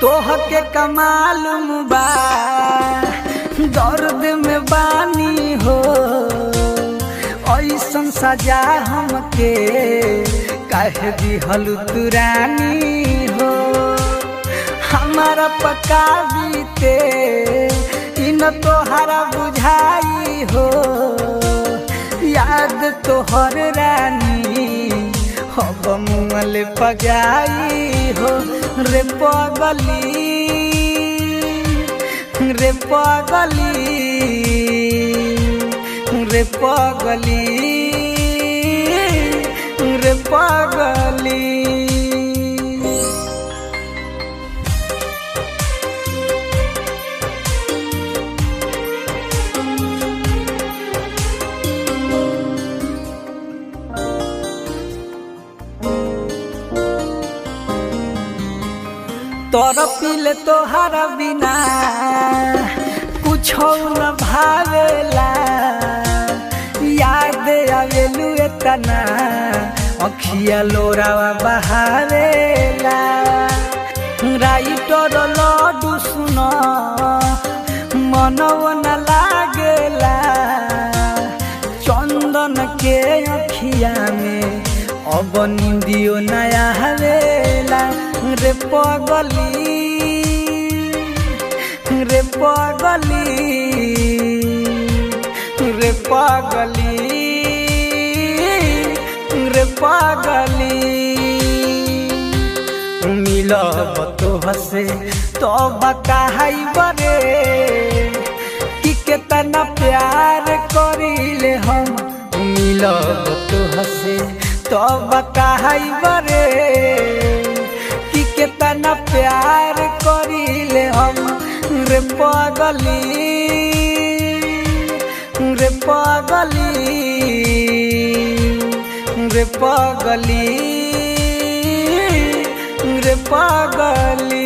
तोह के कमाल बा दर्द में बानी हो ऐसन सजा हमके काहे दिहल तुरानी हो। हमारा पका बीते इन तोहरा बुझाई हो याद तोहर रानी हब मुँहले पगाई हो रे पगली रे पगली रे पगली रे पगली। तोर पीले तोहरा बिना कुछो न भावेला याद आवेलू एतना अखिया लोरावा बहावेला। राइटर लड्डू सुन मनव न लागेला चंदन के अखिया में अब नींदियो नया हवेला रे पगली रे पगली रे पगली रे पगली। मिलब तोह से तो बकाई बरे कि कितना प्यार करीले हम। मिलब तोह से तो बकाई बरे कि कितना प्यार करीले हम रे पगली रे पगली रे पगली रे पगली।